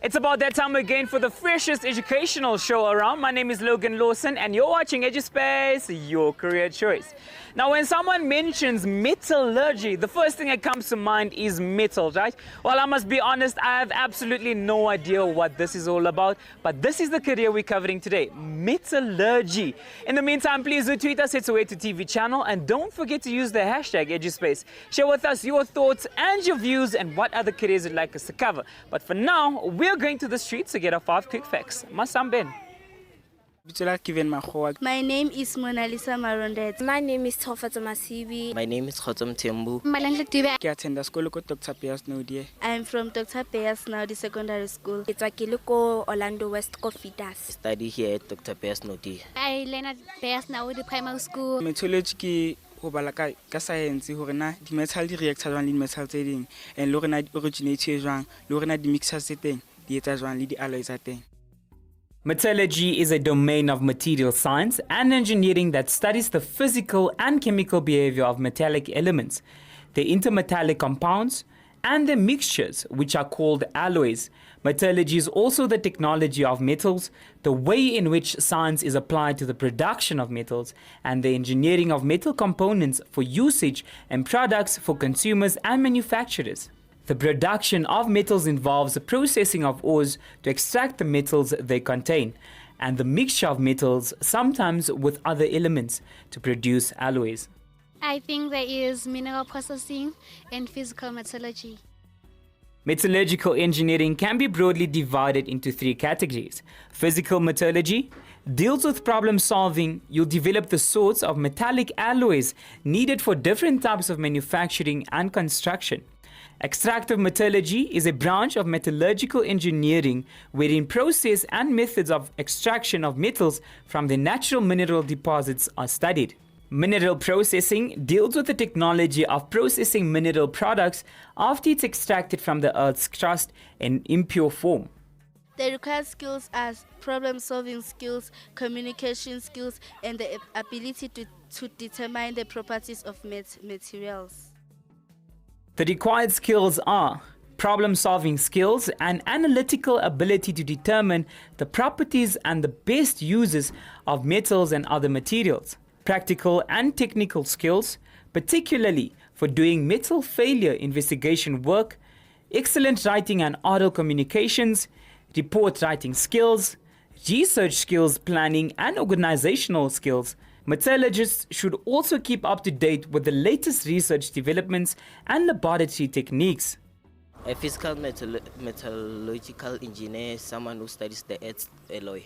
It's about that time again for the freshest educational show around. My name is Logan Lawson and you're watching EDU SPACE, your career choice. Now when someone mentions metallurgy, the first thing that comes to mind is metals, right? Well, I must be honest, I have absolutely no idea what this is all about, but this is the career we're covering today, metallurgy. In the meantime, please do tweet us at Soweto TV channel and don't forget to use the hashtag EDU SPACE. Share with us your thoughts and your views and what other careers you'd like us to cover. But for now, we're going to the streets to get our 5 quick facts. Masamben. My name is Mona Lisa Marondet. My name is Tofato Masibi. My name is Khotom Tembu. I'm from Dr. Payas Naudi Secondary School. It's Akiluko Orlando West Cofitas. Study here at Dr. Payas Nodi. I Leonard Payas Naudi Primary School. Metallurgy ka science hore na di metal di reactor jwang le di metal tse ding and le hore na di originate jwang le hore na di mixers tse teng di etsa jwang le di alloys tsa teng. Metallurgy is a domain of material science and engineering that studies the physical and chemical behavior of metallic elements, their intermetallic compounds, and their mixtures, which are called alloys. Metallurgy is also the technology of metals, the way in which science is applied to the production of metals, and the engineering of metal components for usage and products for consumers and manufacturers. The production of metals involves the processing of ores to extract the metals they contain, and the mixture of metals, sometimes with other elements, to produce alloys. I think there is mineral processing and physical metallurgy. Metallurgical engineering can be broadly divided into 3 categories. Physical metallurgy deals with problem solving. You'll develop the sorts of metallic alloys needed for different types of manufacturing and construction. Extractive metallurgy is a branch of metallurgical engineering wherein process and methods of extraction of metals from the natural mineral deposits are studied. Mineral processing deals with the technology of processing mineral products after it's extracted from the earth's crust in impure form. The required skills are problem-solving skills, communication skills, and the ability to determine the properties of materials. The required skills are problem-solving skills and analytical ability to determine the properties and the best uses of metals and other materials. Practical and technical skills, particularly for doing metal failure investigation work, excellent writing and oral communications, report writing skills, research skills, planning and organizational skills. Metallurgists should also keep up to date with the latest research developments and laboratory techniques. A physical metallurgical engineer is someone who studies the earth's alloy.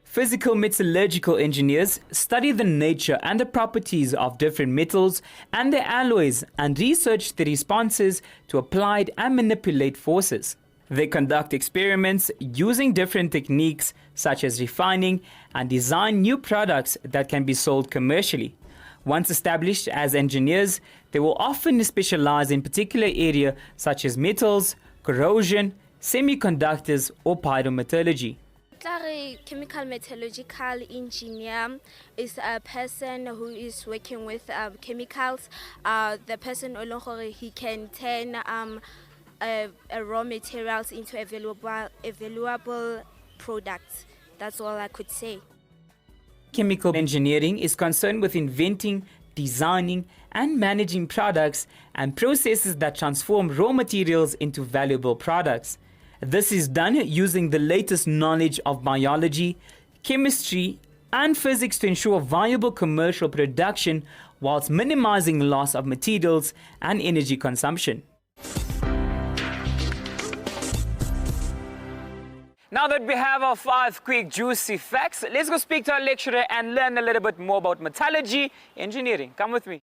Physical metallurgical engineers study the nature and the properties of different metals and their alloys and research the responses to applied and manipulate forces. They conduct experiments using different techniques such as refining and design new products that can be sold commercially. Once established as engineers, they will often specialize in particular area such as metals, corrosion, semiconductors or pyrometallurgy. Chemical metallurgical engineer is a person who is working with chemicals. The person he can turn raw materials into a valuable products. That's all I could say. Chemical engineering is concerned with inventing, designing, and managing products and processes that transform raw materials into valuable products. This is done using the latest knowledge of biology, chemistry, and physics to ensure viable commercial production whilst minimizing loss of materials and energy consumption. Now that we have our 5 quick juicy facts, let's go speak to our lecturer and learn a little bit more about metallurgy engineering. Come with me.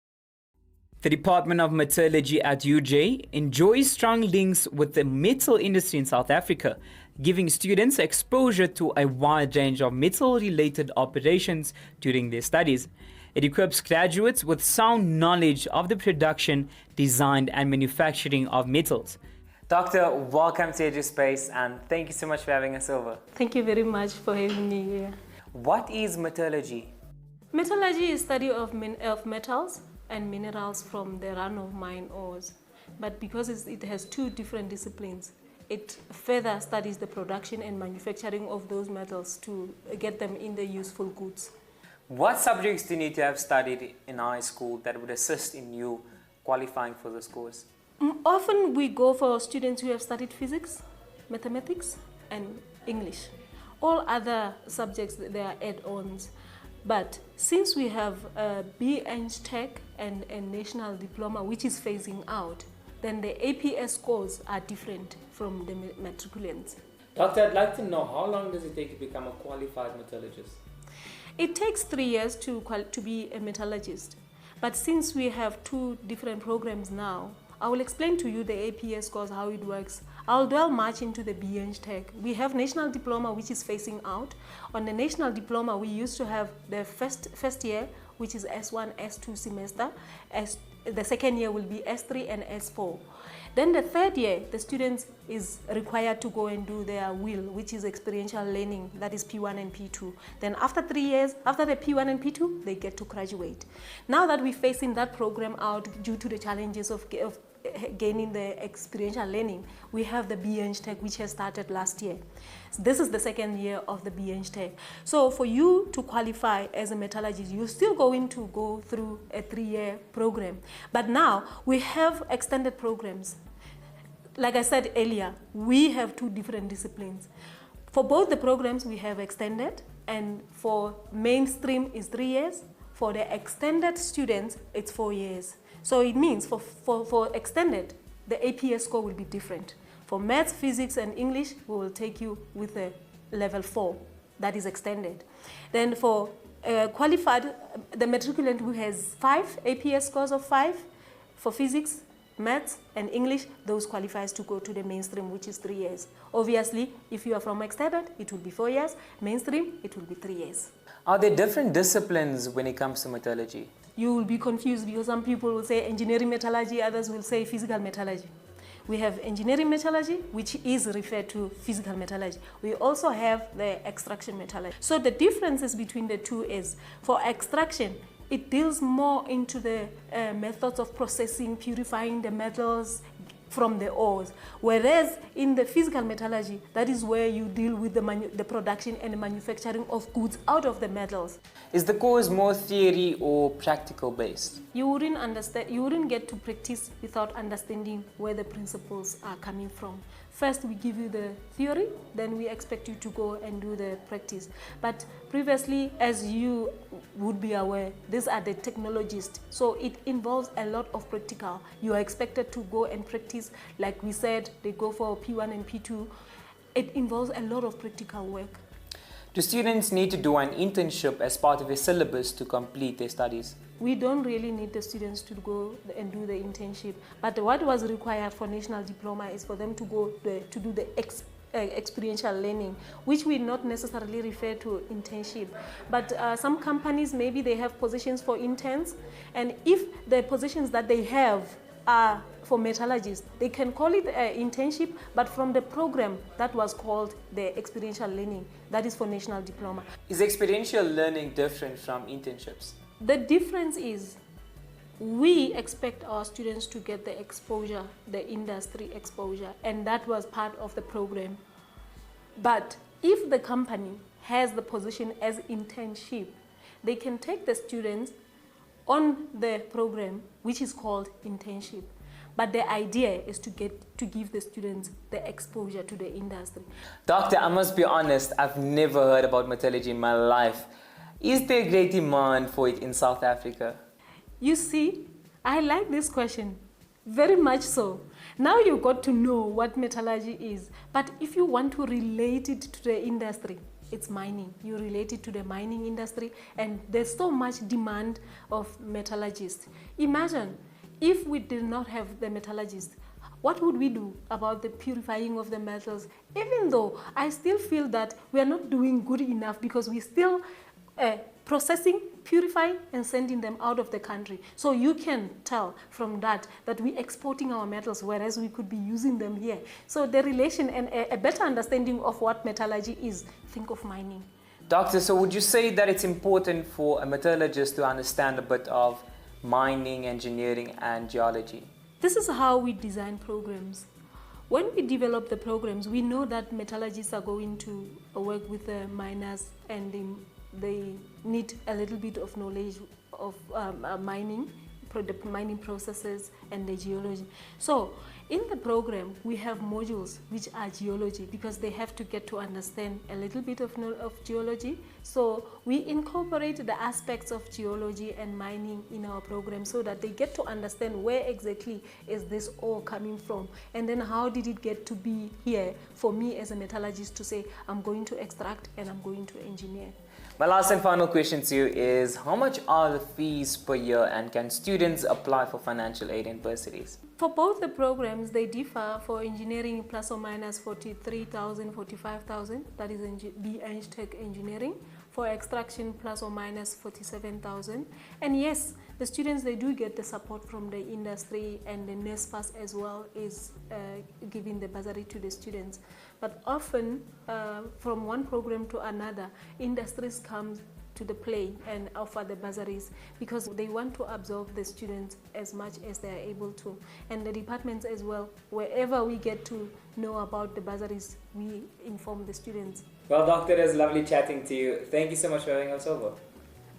The Department of Metallurgy at UJ enjoys strong links with the metal industry in South Africa, giving students exposure to a wide range of metal-related operations during their studies. It equips graduates with sound knowledge of the production, design, and manufacturing of metals. Doctor, welcome to EDU SPACE and thank you so much for having us over. Thank you very much for having me here. What is metallurgy? Metallurgy is study of metals and minerals from the run-of-mine ores. But because it has 2 different disciplines, it further studies the production and manufacturing of those metals to get them in the useful goods. What subjects do you need to have studied in high school that would assist in you qualifying for this course? Often we go for students who have studied physics, mathematics, and English. All other subjects, they are add-ons. But since we have a BEng Tech and a national diploma which is phasing out, then the APS scores are different from the matriculants. Doctor, I'd like to know, how long does it take to become a qualified metallurgist? It takes 3 years to be a metallurgist. But since we have 2 different programs now, I will explain to you the APS scores, how it works. I'll dwell much into the BEng Tech. We have national diploma which is phasing out. On the national diploma, we used to have the first year, which is S1, S2 semester. The second year will be S3 and S4. Then the third year, the students is required to go and do their will, which is experiential learning, that is P1 and P2. Then after 3 years, after the P1 and P2, they get to graduate. Now that we're facing that program out due to the challenges of gaining the experiential learning, we have the BEng Tech, which has started last year. So this is the second year of the BEng Tech. So for you to qualify as a metallurgist, you're still going to go through a 3-year program. But now we have extended programs. Like I said earlier, we have 2 different disciplines. For both the programs, we have extended, and for mainstream is 3 years. For the extended students, it's 4 years. So it means for extended, the APS score will be different. For maths, physics, and English, we will take you with a level 4, that is extended. Then for qualified, the matriculant who has 5 APS scores of 5, for physics, maths, and English, those qualifies to go to the mainstream, which is 3 years. Obviously, if you are from extended, it will be 4 years. Mainstream, it will be 3 years. Are there different disciplines when it comes to metallurgy? You will be confused because some people will say engineering metallurgy, others will say physical metallurgy. We have engineering metallurgy, which is referred to physical metallurgy. We also have the extraction metallurgy. So the differences between the 2 is, for extraction, it deals more into the methods of processing, purifying the metals from the ores. Whereas in the physical metallurgy, that is where you deal with the production and the manufacturing of goods out of the metals. Is the course more theory or practical based? You wouldn't get to practice without understanding where the principles are coming from. First, we give you the theory, then we expect you to go and do the practice. But previously, as you would be aware, these are the technologists. So it involves a lot of practical. You are expected to go and practice, like we said, they go for P1 and P2. It involves a lot of practical work. Do students need to do an internship as part of a syllabus to complete their studies? We don't really need the students to go and do the internship. But what was required for national diploma is for them to go to do the experiential learning, which we not necessarily refer to internship. But some companies, maybe they have positions for interns. And if the positions that they have are for metallurgists, they can call it an internship, but from the program that was called the experiential learning, that is for national diploma. Is experiential learning different from internships? The difference is we expect our students to get the exposure, the industry exposure, and that was part of the program. But if the company has the position as internship, they can take the students on the program, which is called internship. But the idea is to give the students the exposure to the industry. Doctor, I must be honest, I've never heard about metallurgy in my life. Is there great demand for it in South Africa? You see, I like this question, very much so. Now you got to know what metallurgy is, but if you want to relate it to the industry, it's mining. You relate it to the mining industry, and there's so much demand of metallurgists. Imagine if we did not have the metallurgists, what would we do about the purifying of the metals? Even though I still feel that we are not doing good enough because we still processing, purifying, and sending them out of the country. So you can tell from that we're exporting our metals, whereas we could be using them here. So the relation and a better understanding of what metallurgy is, think of mining. Doctor, so would you say that it's important for a metallurgist to understand a bit of mining, engineering, and geology? This is how we design programs. when we develop the programs, we know that metallurgists are going to work with the miners, and they need a little bit of knowledge of mining, the mining processes and the geology. So in the program, we have modules which are geology, because they have to get to understand a little bit of geology. So we incorporate the aspects of geology and mining in our program, so that they get to understand where exactly is this ore coming from, and then how did it get to be here for me as a metallurgist to say, I'm going to extract and I'm going to engineer. My last and final question to you is, how much are the fees per year, and can students apply for financial aid in universities? For both the programs, they differ. For engineering, plus or minus 43,000, 45,000, that is B-Eng Tech Engineering. For extraction, plus or minus 47,000. And yes, the students, they do get the support from the industry, and the NSFAS as well is giving the bursary to the students. But often, from one program to another, industries come to the play and offer the bursaries, because they want to absorb the students as much as they are able to. And the departments as well, wherever we get to know about the bursaries, we inform the students. Well, Doctor, it was lovely chatting to you. Thank you so much for having us over.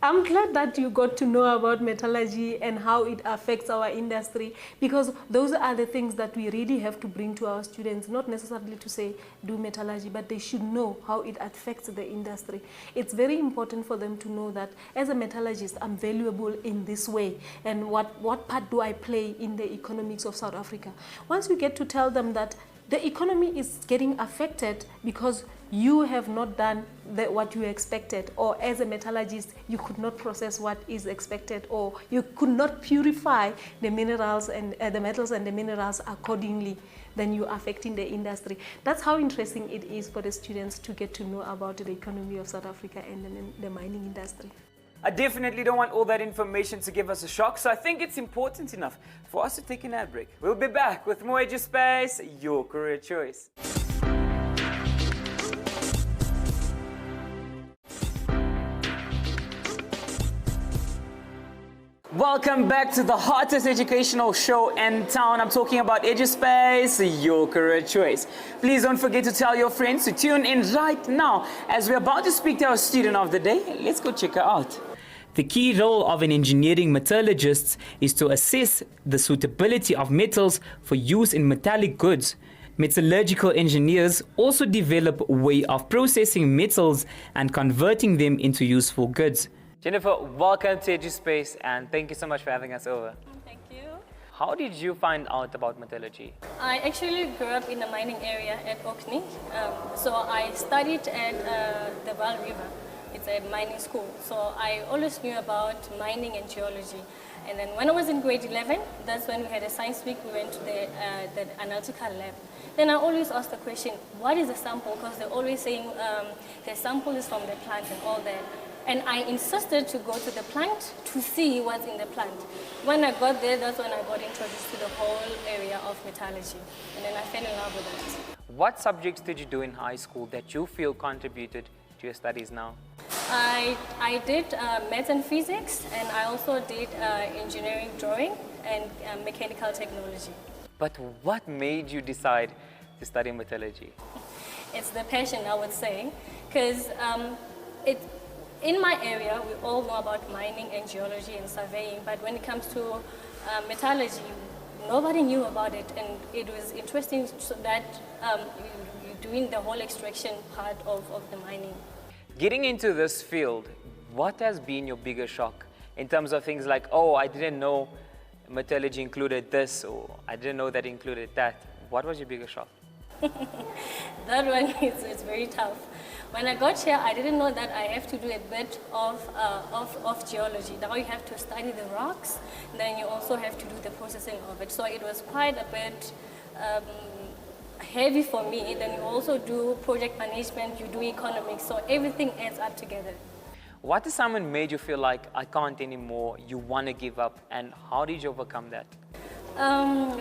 I'm glad that you got to know about metallurgy and how it affects our industry, because those are the things that we really have to bring to our students, not necessarily to say do metallurgy, but they should know how it affects the industry. It's very important for them to know that as a metallurgist, I'm valuable in this way, and what part do I play in the economics of South Africa. Once you get to tell them that the economy is getting affected because you have not done what you expected, or as a metallurgist, you could not process what is expected, or you could not purify the minerals and the metals and the minerals accordingly, then you're affecting the industry. That's how interesting it is for the students to get to know about the economy of South Africa and the mining industry. I definitely don't want all that information to give us a shock, so I think it's important enough for us to take an ad break. We'll be back with more EDU SPACE, your career choice. Welcome back to the hottest educational show in town. I'm talking about EDU SPACE, your career choice. Please don't forget to tell your friends to tune in right now, as we're about to speak to our student of the day. Let's go check her out. The key role of an engineering metallurgist is to assess the suitability of metals for use in metallic goods. Metallurgical engineers also develop a way of processing metals and converting them into useful goods. Jennifer, welcome to EDU SPACE, and thank you so much for having us over. Thank you. How did you find out about metallurgy? I actually grew up in the mining area at Orkney. So I studied at the Vaal River. It's a mining school. So I always knew about mining and geology. And then when I was in grade 11, that's when we had a science week. We went to the analytical lab. Then I always asked the question, what is a sample? Because they're always saying the sample is from the plant and all that. And I insisted to go to the plant to see what's in the plant. When I got there, that's when I got introduced to the whole area of metallurgy. And then I fell in love with it. What subjects did you do in high school that you feel contributed to your studies now? I did maths and physics, and I also did engineering drawing and mechanical technology. But what made you decide to study metallurgy? It's the passion, I would say, because in my area, we all know about mining and geology and surveying, but when it comes to metallurgy, nobody knew about it, and it was interesting so that you're doing the whole extraction part of the mining. Getting into this field, what has been your biggest shock in terms of things like, oh, I didn't know metallurgy included this, or I didn't know that included that? What was your biggest shock? That one is very tough. When I got here, I didn't know that I have to do a bit of geology. Now you have to study the rocks, then you also have to do the processing of it. So it was quite a bit heavy for me. Then you also do project management, you do economics, so everything adds up together. What assignment made you feel like, I can't anymore, you want to give up, and how did you overcome that?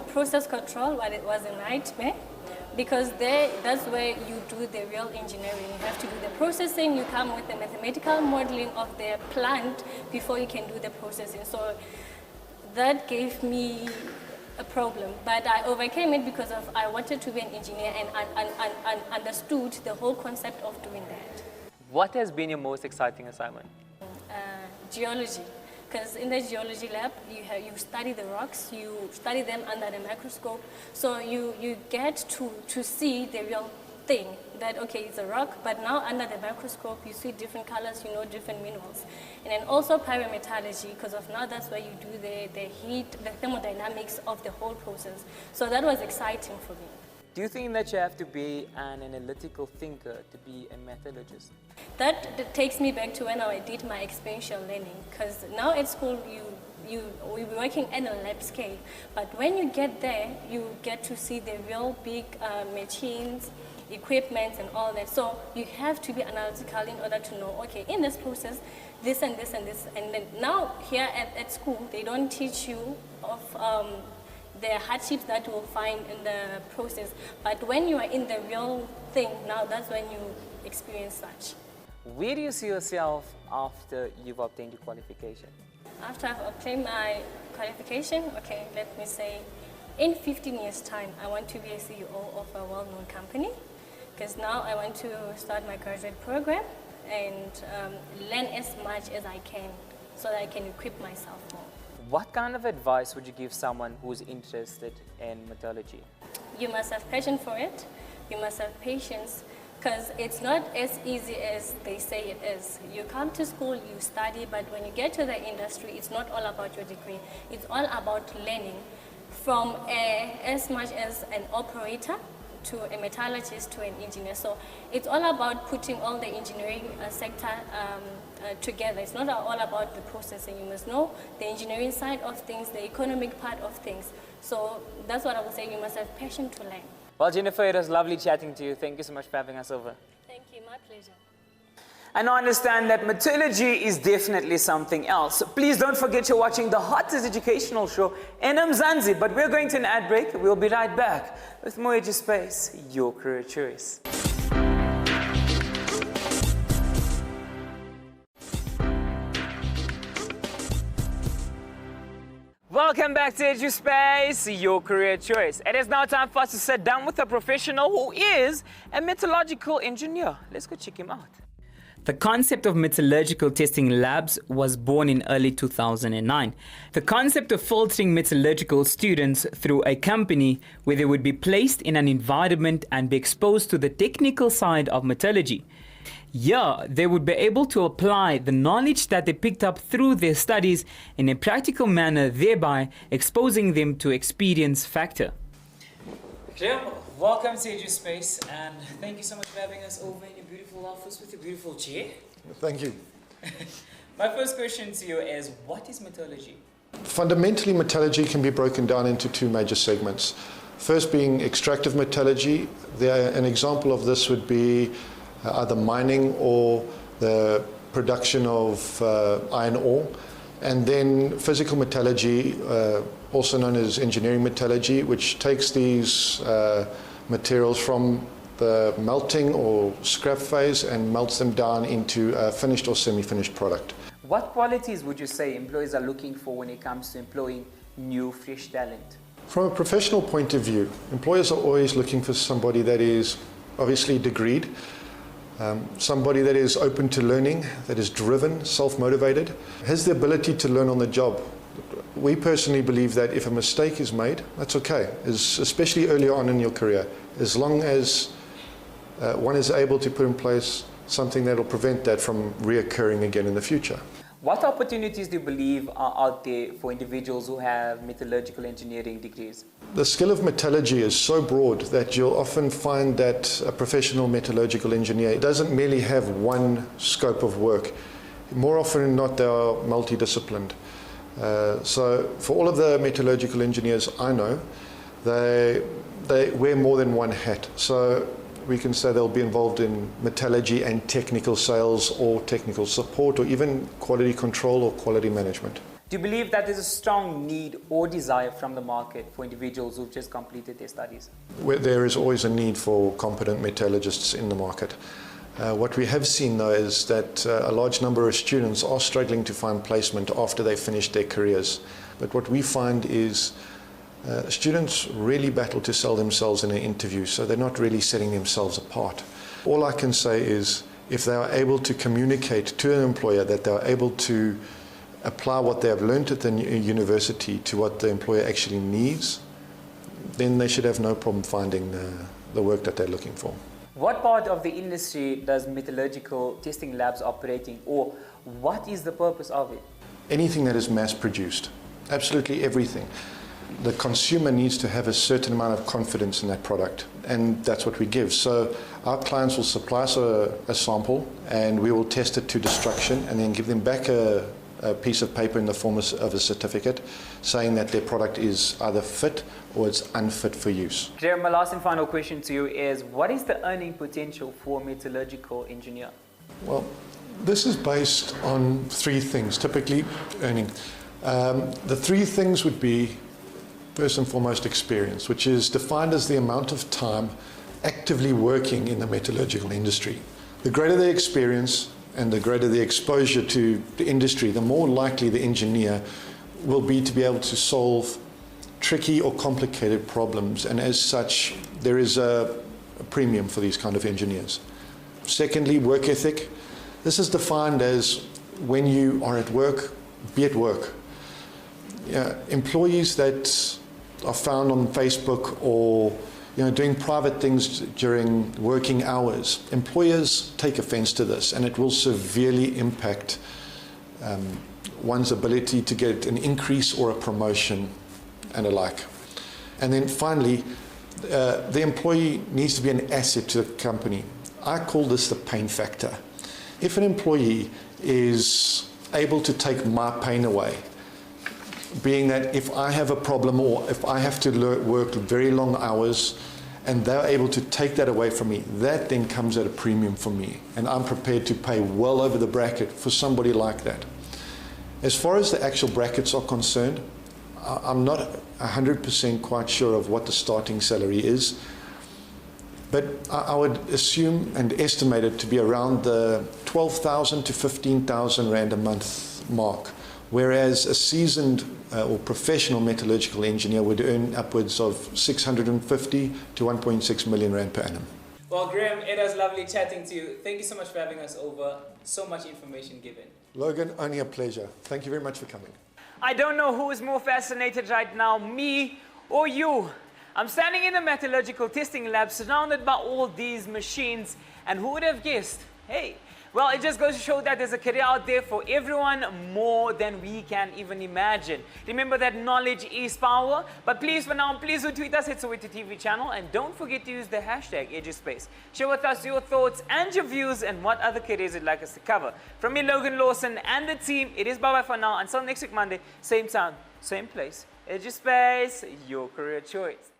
Process control, well, it was a nightmare. Because that's where you do the real engineering. You have to do the processing, you come with the mathematical modeling of the plant before you can do the processing. So that gave me a problem, but I overcame it because I wanted to be an engineer and understood the whole concept of doing that. What has been your most exciting assignment? Geology, because in the geology lab you study the rocks, you study them under the microscope, so you get to see the real thing, that okay, it's a rock, but now under the microscope you see different colors, you know, different minerals. And then also pyrometallurgy, because of now that's where you do the heat, the thermodynamics of the whole process. So that was exciting for me. Do you think that you have to be an analytical thinker to be a metallurgist? That takes me back to when I did my experiential learning, because now at school we'll be working at a lab scale, but when you get there, you get to see the real big machines, equipment and all that. So you have to be analytical in order to know, okay, in this process, this and this and this. And then now here at school, they don't teach you of the hardships that you will find in the process. But when you are in the real thing, now that's when you experience such. Where do you see yourself after you've obtained your qualification? After I've obtained my qualification, okay, let me say, in 15 years' time, I want to be a CEO of a well-known company, because now I want to start my graduate program and learn as much as I can so that I can equip myself more. What kind of advice would you give someone who's interested in metallurgy? You must have passion for it, you must have patience, because it's not as easy as they say it is. You come to school, you study, but when you get to the industry, it's not all about your degree. It's all about learning from as much as an operator to a metallurgist to an engineer. So it's all about putting all the engineering sector together. It's not all about the processing. You must know the engineering side of things, the economic part of things. So that's what I would say, you must have passion to learn. Well, Jennifer, it was lovely chatting to you. Thank you so much for having us over. Thank you, my pleasure. And I understand that metallurgy is definitely something else. Please don't forget you're watching the hottest educational show in Mzansi. But we're going to an ad break. We'll be right back with more EDU SPACE, your career choice. Welcome back to EDU SPACE, your career choice. It is now time for us to sit down with a professional who is a metallurgical engineer. Let's go check him out. The concept of metallurgical testing labs was born in early 2009. The concept of filtering metallurgical students through a company where they would be placed in an environment and be exposed to the technical side of metallurgy. Here, they would be able to apply the knowledge that they picked up through their studies in a practical manner, thereby exposing them to experience factor. Welcome to EDU SPACE, and thank you so much for having us over in your beautiful office with your beautiful chair. Thank you. My first question to you is, what is metallurgy? Fundamentally, metallurgy can be broken down into two major segments. First being extractive metallurgy. An example of this would be either mining or the production of iron ore. And then physical metallurgy, also known as engineering metallurgy, which takes these materials from the melting or scrap phase and melts them down into a finished or semi-finished product. What qualities would you say employers are looking for when it comes to employing new, fresh talent? From a professional point of view, employers are always looking for somebody that is obviously degreed, somebody that is open to learning, that is driven, self-motivated, has the ability to learn on the job. We personally believe that if a mistake is made, that's okay, especially early on in your career, as long as one is able to put in place something that will prevent that from reoccurring again in the future. What opportunities do you believe are out there for individuals who have metallurgical engineering degrees? The skill of metallurgy is so broad that you'll often find that a professional metallurgical engineer doesn't merely have one scope of work. More often than not, they are multidisciplined. So for all of the metallurgical engineers I know, they wear more than one hat. So we can say they'll be involved in metallurgy and technical sales or technical support or even quality control or quality management. Do you believe that there's a strong need or desire from the market for individuals who've just completed their studies? There is always a need for competent metallurgists in the market. What we have seen though is that a large number of students are struggling to find placement after they've finished their careers. But what we find is Students really battle to sell themselves in an interview, so they're not really setting themselves apart. All I can say is if they are able to communicate to an employer that they are able to apply what they have learned at the university to what the employer actually needs, then they should have no problem finding the work that they're looking for. What part of the industry does metallurgical testing labs operating, or what is the purpose of it? Anything that is mass produced, absolutely everything. The consumer needs to have a certain amount of confidence in that product, and that's what we give. So our clients will supply us a sample, and we will test it to destruction and then give them back a piece of paper in the form of a certificate saying that their product is either fit or it's unfit for use. Graham, my last and final question to you is, what is the earning potential for a metallurgical engineer? Well, this is based on three things, typically earning. The three things would be, first and foremost, experience, which is defined as the amount of time actively working in the metallurgical industry. The greater the experience and the greater the exposure to the industry, the more likely the engineer will be to be able to solve tricky or complicated problems, and as such there is a premium for these kind of engineers. Secondly, work ethic. This is defined as when you are at work, be at work. Employees that are found on Facebook or doing private things during working hours, employers take offense to this, and it will severely impact one's ability to get an increase or a promotion and alike. And then finally, the employee needs to be an asset to the company. I call this the pain factor. If an employee is able to take my pain away, being that if I have a problem or if I have to work very long hours and they're able to take that away from me, that then comes at a premium for me, and I'm prepared to pay well over the bracket for somebody like that. As far as the actual brackets are concerned, I'm not 100% quite sure of what the starting salary is, but I would assume and estimate it to be around the 12,000 to 15,000 Rand a month mark, whereas a seasoned or professional metallurgical engineer would earn upwards of 650 to 1.6 million Rand per annum. Well, Graham, it was lovely chatting to you. Thank you so much for having us over. So much information given. Logan, only a pleasure. Thank you very much for coming. I don't know who is more fascinated right now, me or you. I'm standing in the metallurgical testing lab surrounded by all these machines, and who would have guessed? Hey, well, it just goes to show that there's a career out there for everyone, more than we can even imagine. Remember that knowledge is power, but please for now, please do tweet us at Soweto TV channel, and don't forget to use the hashtag EDU SPACE. Share with us your thoughts and your views and what other careers you'd like us to cover. From me, Logan Lawson, and the team, it is bye-bye for now. Until next week Monday, same time, same place. EDU SPACE, your career choice.